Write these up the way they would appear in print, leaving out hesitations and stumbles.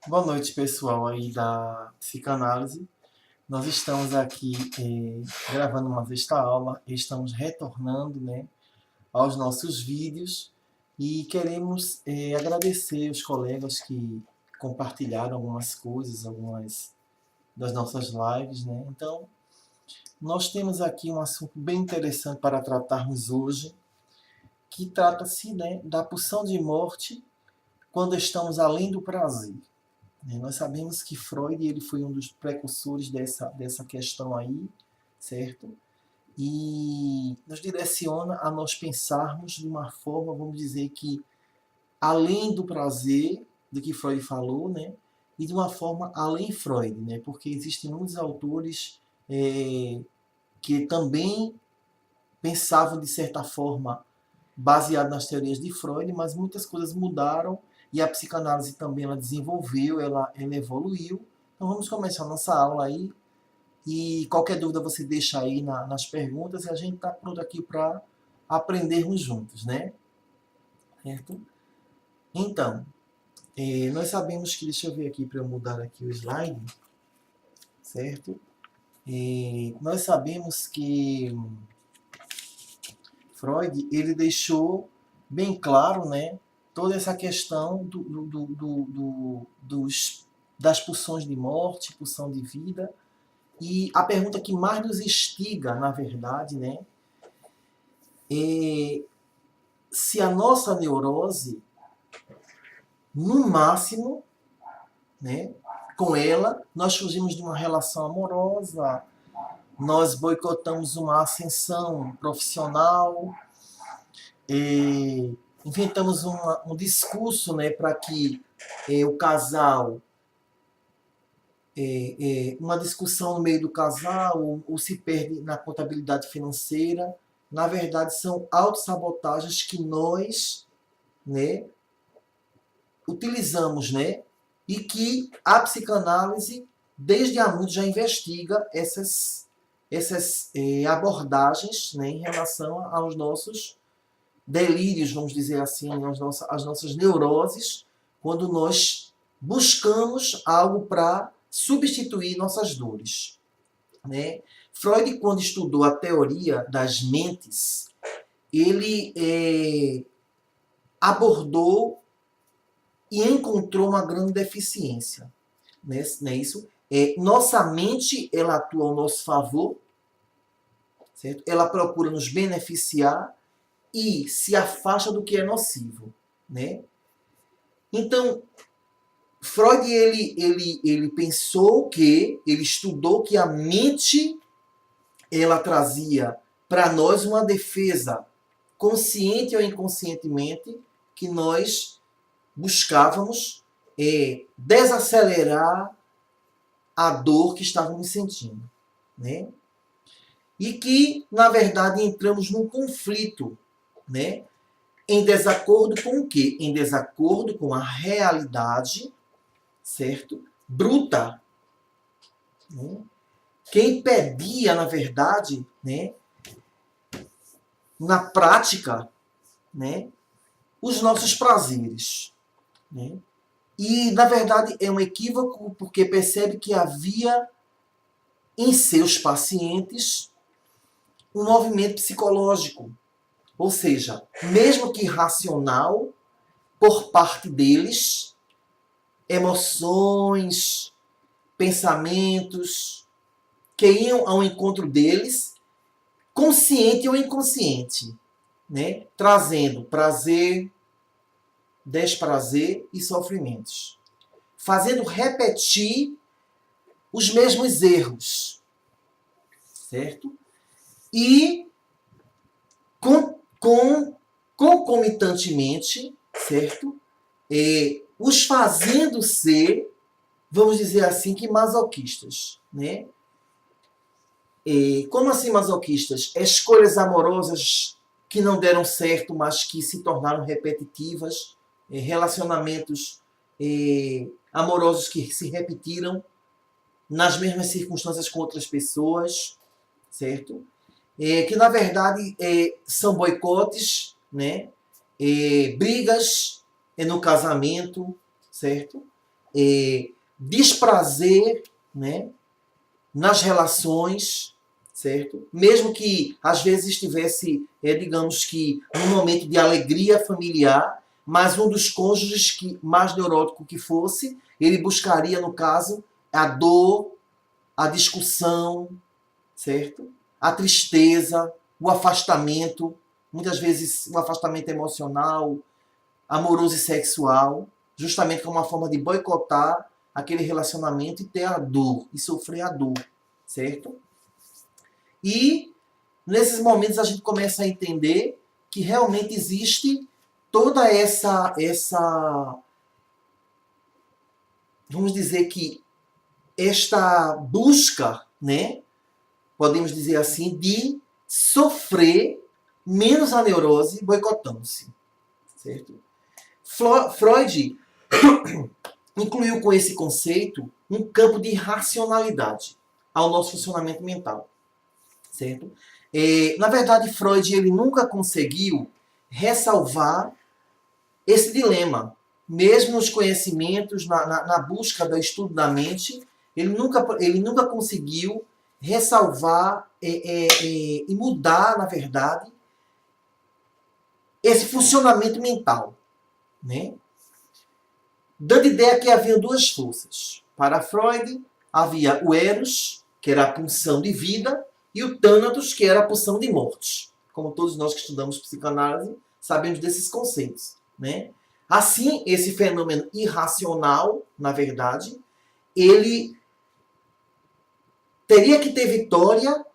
Boa noite, pessoal aí da psicanálise. Nós estamos aqui gravando mais esta aula, estamos retornando, né, aos nossos vídeos e queremos agradecer os colegas que compartilharam algumas coisas, algumas das nossas lives, né? Então, nós temos aqui um assunto bem interessante para tratarmos hoje, que trata-se, né, da pulsão de morte quando estamos além do prazer. Nós sabemos que Freud ele foi um dos precursores dessa questão aí, certo? E nos direciona a nós pensarmos de uma forma, vamos dizer que além do prazer, do que Freud falou, né? E de uma forma além Freud, né? Porque existem muitos autores que também pensavam de certa forma baseado nas teorias de Freud, mas muitas coisas mudaram e a psicanálise também ela desenvolveu, ela evoluiu. Então vamos começar a nossa aula aí e qualquer dúvida você deixa aí nas perguntas e a gente está pronto aqui para aprendermos juntos, né? Certo? Então, nós sabemos que, deixa eu ver aqui para eu mudar aqui o slide, certo? Nós sabemos que Freud ele deixou bem claro, né, toda essa questão das pulsões de morte, pulsão de vida. E a pergunta que mais nos instiga, na verdade, né, é se a nossa neurose, no máximo, né, com ela, nós fugimos de uma relação amorosa, nós boicotamos uma ascensão profissional, inventamos um discurso, né, para que o casal, uma discussão no meio do casal, ou se perde na contabilidade financeira. Na verdade, são autossabotagens que nós, né, utilizamos, né, e que a psicanálise, desde há muito, já investiga essas abordagens, né, em relação aos nossos delírios, vamos dizer assim, as nossas neuroses, quando nós buscamos algo para substituir nossas dores, né? Freud, quando estudou a teoria das mentes, ele abordou e encontrou uma grande deficiência, né? Não é isso? Nossa mente, ela atua ao nosso favor, certo? Ela procura nos beneficiar e se afasta do que é nocivo, né? Então, Freud ele pensou que, ele estudou que a mente ela trazia para nós uma defesa, consciente ou inconscientemente, que nós buscávamos desacelerar a dor que estávamos sentindo, né? E que, na verdade, entramos num conflito, né? Em desacordo com o quê? Em desacordo com a realidade, certo? Bruta, né? Que impedia, na verdade, né, na prática, né, os nossos prazeres, né? E, na verdade, é um equívoco porque percebe que havia em seus pacientes um movimento psicológico, ou seja, mesmo que racional, por parte deles, emoções, pensamentos que iam ao encontro deles, consciente ou inconsciente, né? Trazendo prazer, desprazer e sofrimentos, fazendo repetir os mesmos erros, certo? E concomitantemente, certo? Os fazendo ser, vamos dizer assim, que masoquistas, né? Como assim masoquistas? Escolhas amorosas que não deram certo, mas que se tornaram repetitivas, relacionamentos amorosos que se repetiram nas mesmas circunstâncias com outras pessoas, certo? Que na verdade são boicotes, né? Brigas no casamento, certo? desprazer, né, nas relações, certo? Mesmo que às vezes estivesse, digamos que, num momento de alegria familiar, mas um dos cônjuges que mais neurótico que fosse, ele buscaria, no caso, a dor, a discussão, certo? A tristeza, o afastamento, muitas vezes um afastamento emocional, amoroso e sexual, justamente como uma forma de boicotar aquele relacionamento e ter a dor, e sofrer a dor, certo? E nesses momentos a gente começa a entender que realmente existe toda essa vamos dizer que esta busca, né, podemos dizer assim, de sofrer menos a neurose boicotando-se, certo? Freud incluiu com esse conceito um campo de racionalidade ao nosso funcionamento mental, certo? Na verdade, Freud ele nunca conseguiu ressalvar esse dilema. Mesmo nos conhecimentos, na busca do estudo da mente, ele nunca conseguiu ressalvar e mudar, na verdade, esse funcionamento mental, né? Dando ideia que havia duas forças. Para Freud, havia o Eros, que era a pulsão de vida, e o Thanatos, que era a pulsão de morte. Como todos nós que estudamos psicanálise sabemos desses conceitos, né? Assim, esse fenômeno irracional, na verdade, ele teria que ter vitória,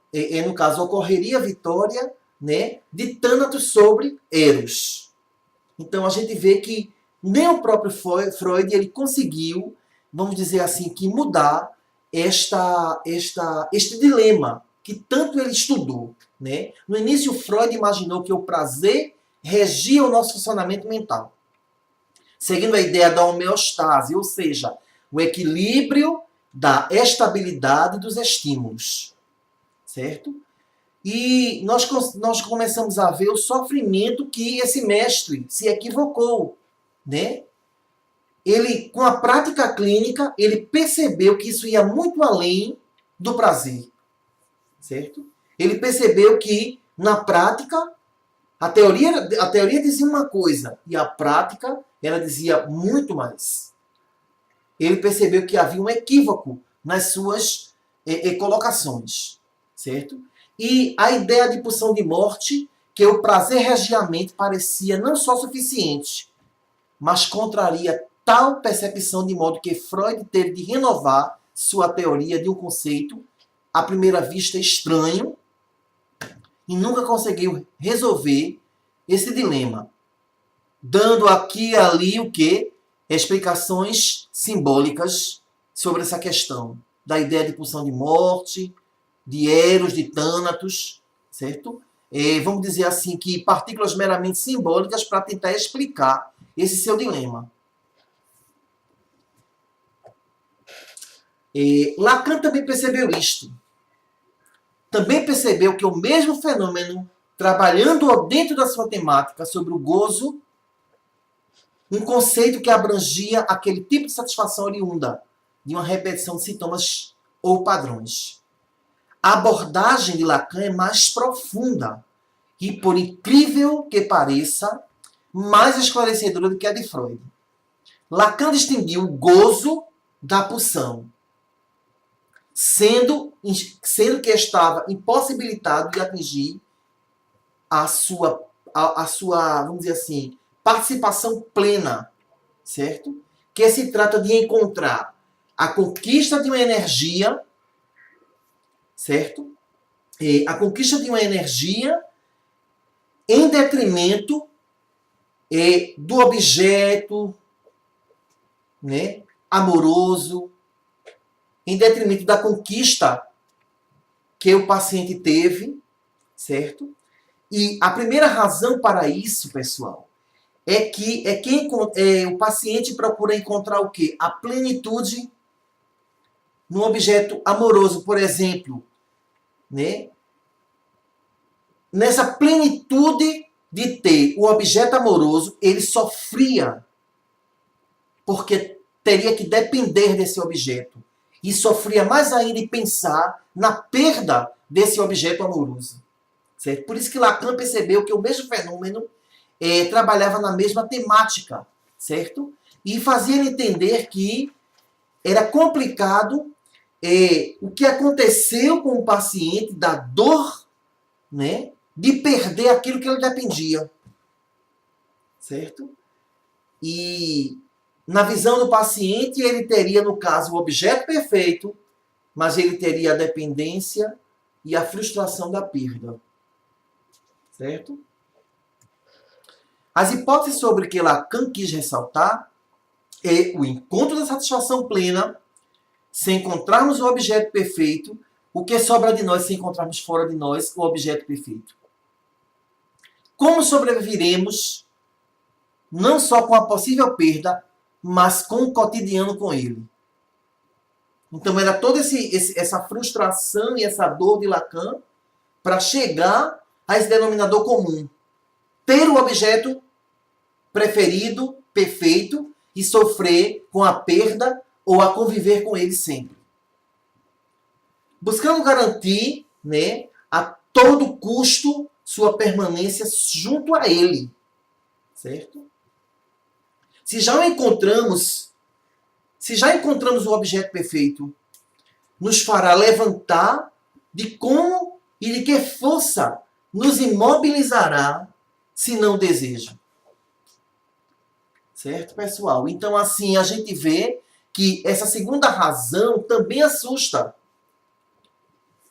no caso, ocorreria vitória, né, de Thanatos sobre Eros. Então a gente vê que nem o próprio Freud ele conseguiu, vamos dizer assim, que mudar este dilema que tanto ele estudou, né? No início, Freud imaginou que o prazer regia o nosso funcionamento mental, seguindo a ideia da homeostase, ou seja, o equilíbrio da estabilidade dos estímulos, certo? E nós começamos a ver o sofrimento que esse mestre se equivocou, né? Ele, com a prática clínica, ele percebeu que isso ia muito além do prazer, certo? Ele percebeu que, na prática, a teoria dizia uma coisa e a prática, ela dizia muito mais. Ele percebeu que havia um equívoco nas suas colocações, certo? E a ideia de pulsão de morte, que o prazer regia a mente, parecia não só suficiente, mas contraria tal percepção de modo que Freud teve de renovar sua teoria de um conceito, à primeira vista estranho, e nunca conseguiu resolver esse dilema, dando aqui e ali o quê? Explicações simbólicas sobre essa questão da ideia de pulsão de morte, de Eros, de Thanatos, certo? Vamos dizer assim que partículas meramente simbólicas para tentar explicar esse seu dilema. Lacan também percebeu isto. Também percebeu que o mesmo fenômeno, trabalhando dentro da sua temática sobre o gozo, um conceito que abrangia aquele tipo de satisfação oriunda de uma repetição de sintomas ou padrões. A abordagem de Lacan é mais profunda e, por incrível que pareça, mais esclarecedora do que a de Freud. Lacan distinguiu o gozo da pulsão, sendo que estava impossibilitado de atingir a sua, vamos dizer assim, participação plena, certo? Que se trata de encontrar a conquista de uma energia, certo? A conquista de uma energia em detrimento do objeto, né, amoroso, em detrimento da conquista que o paciente teve, certo? E a primeira razão para isso, pessoal, é que o paciente procura encontrar o quê? A plenitude no objeto amoroso, por exemplo, né? Nessa plenitude de ter o objeto amoroso, ele sofria porque teria que depender desse objeto e sofria mais ainda em pensar na perda desse objeto amoroso. Certo? Por isso que Lacan percebeu que o mesmo fenômeno trabalhava na mesma temática, certo? E fazia ele entender que era complicado o que aconteceu com o paciente da dor, né, de perder aquilo que ele dependia, certo? E na visão do paciente, ele teria, no caso, o objeto perfeito, mas ele teria a dependência e a frustração da perda. Certo? As hipóteses sobre que Lacan quis ressaltar é o encontro da satisfação plena, se encontrarmos o objeto perfeito, o que sobra de nós se encontrarmos fora de nós o objeto perfeito. Como sobreviveremos não só com a possível perda, mas com o cotidiano com ele. Então era toda essa frustração e essa dor de Lacan para chegar a esse denominador comum. Ter o objeto preferido, perfeito, e sofrer com a perda ou a conviver com ele sempre. Buscando garantir, né, a todo custo sua permanência junto a ele. Certo? Se já encontramos o objeto perfeito, nos fará levantar de como e de que força nos imobilizará se não desejo. Certo, pessoal? Então, assim, a gente vê que essa segunda razão também assusta.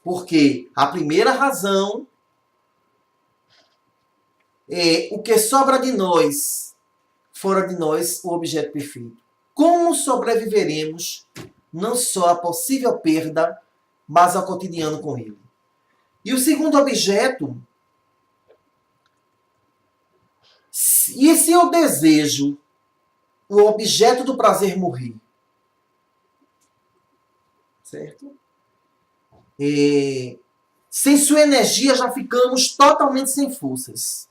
Porque a primeira razão é o que sobra de nós, fora de nós, o objeto perfeito. Como sobreviveremos não só à possível perda, mas ao cotidiano com ele? E o segundo objeto, e se eu desejo o objeto do prazer morrer? Certo? Sem sua energia já ficamos totalmente sem forças.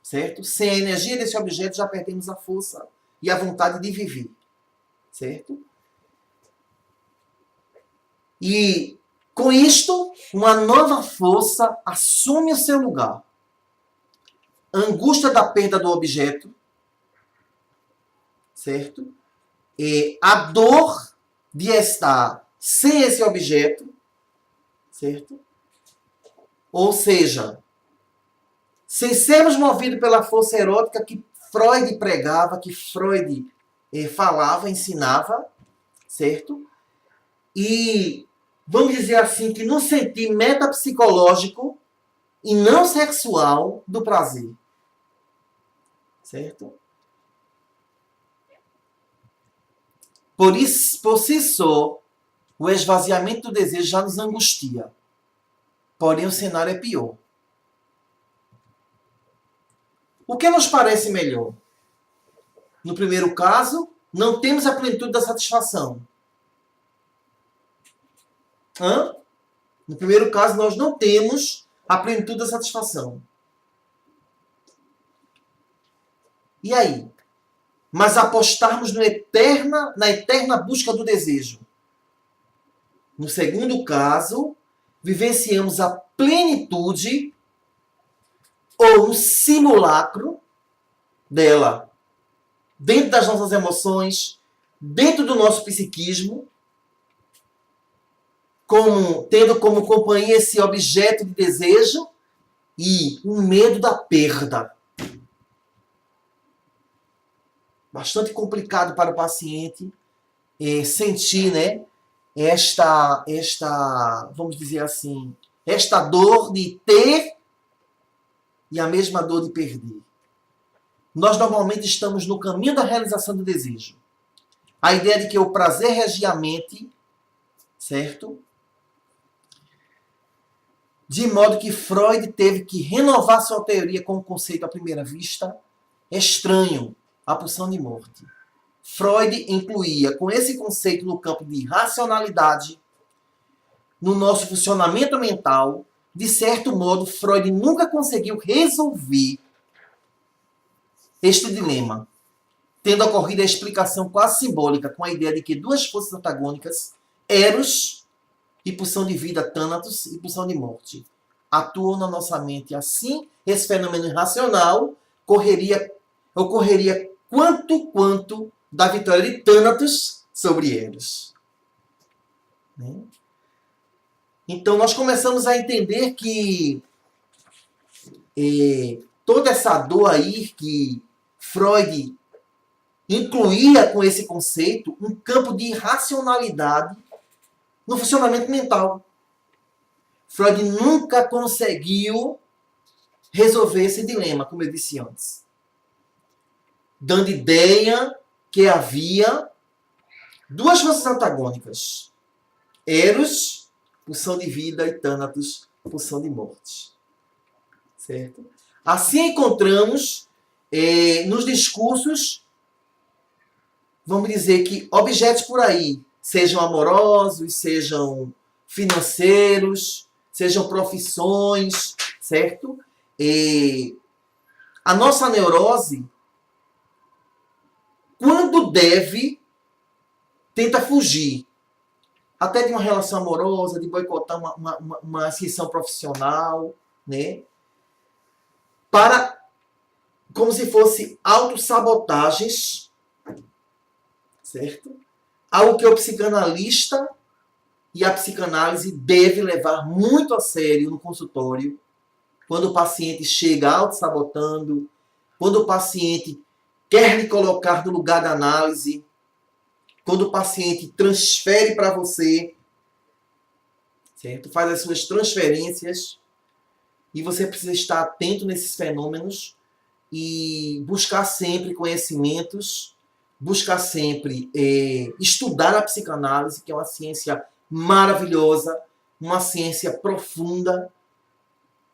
Certo? Sem a energia desse objeto já perdemos a força e a vontade de viver. Certo? E com isto, uma nova força assume o seu lugar. A angústia da perda do objeto, certo? A dor de estar sem esse objeto, certo? Ou seja, sem sermos movidos pela força erótica que Freud pregava, que Freud falava, ensinava, certo? E vamos dizer assim, que no sentido metapsicológico e não sexual do prazer. Certo? Por si só, o esvaziamento do desejo já nos angustia. Porém, o cenário é pior. O que nos parece melhor? No primeiro caso, não temos a plenitude da satisfação. No primeiro caso, nós não temos a plenitude da satisfação. E aí? Mas apostarmos na eterna busca do desejo. No segundo caso, vivenciamos a plenitude ou um simulacro dela, dentro das nossas emoções, dentro do nosso psiquismo, tendo como companhia esse objeto de desejo e o medo da perda. Bastante complicado para o paciente sentir, né, vamos dizer assim, esta dor de ter e a mesma dor de perder. Nós normalmente estamos no caminho da realização do desejo. A ideia de que o prazer regia a mente, certo? De modo que Freud teve que renovar sua teoria com o conceito à primeira vista estranho, a pulsão de morte. Freud incluía com esse conceito no campo de racionalidade, no nosso funcionamento mental. De certo modo, Freud nunca conseguiu resolver este dilema. tendo ocorrido a explicação quase simbólica com a ideia de que duas forças antagônicas, Eros e pulsão de vida, Thanatos, e pulsão de morte, atuam na nossa mente. Assim, esse fenômeno irracional ocorreria quanto da vitória de Thanatos sobre Eros. Né? Então, nós começamos a entender que toda essa dor aí que Freud incluía com esse conceito um campo de irracionalidade no funcionamento mental. Freud nunca conseguiu resolver esse dilema, como eu disse antes, dando ideia que havia duas forças antagônicas, Eros, pulsão de vida, e Thanatos, pulsão de morte. Certo? Assim encontramos nos discursos, vamos dizer que objetos por aí, sejam amorosos, sejam financeiros, sejam profissões, certo? A nossa neurose, quando deve, tenta fugir. Até de uma relação amorosa, de boicotar uma ascensão profissional, né? Para, como se fosse autossabotagens, certo? Algo que o psicanalista e a psicanálise deve levar muito a sério no consultório, quando o paciente chega autossabotando, quando o paciente quer lhe colocar no lugar da análise, quando o paciente transfere para você, certo? Faz as suas transferências, e você precisa estar atento nesses fenômenos e buscar sempre conhecimentos, buscar sempre estudar a psicanálise, que é uma ciência maravilhosa, uma ciência profunda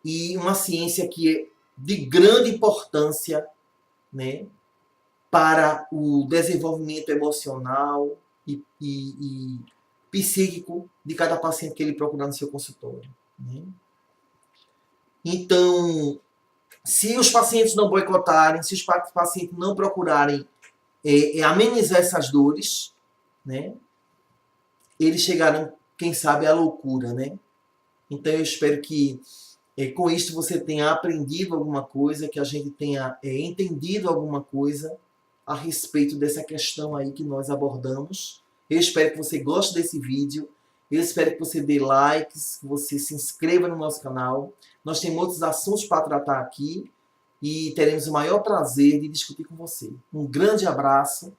e uma ciência que é de grande importância, né, para o desenvolvimento emocional e psíquico de cada paciente que ele procurar no seu consultório. Né? Então, se os pacientes não boicotarem, se os pacientes não procurarem amenizar essas dores, né, eles chegarão, quem sabe, à loucura. Né? Então, eu espero que com isso você tenha aprendido alguma coisa, que a gente tenha entendido alguma coisa a respeito dessa questão aí que nós abordamos. Eu espero que você goste desse vídeo. Eu espero que você dê likes, que você se inscreva no nosso canal. Nós temos outros assuntos para tratar aqui e teremos o maior prazer de discutir com você. Um grande abraço,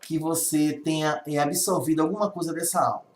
que você tenha absorvido alguma coisa dessa aula.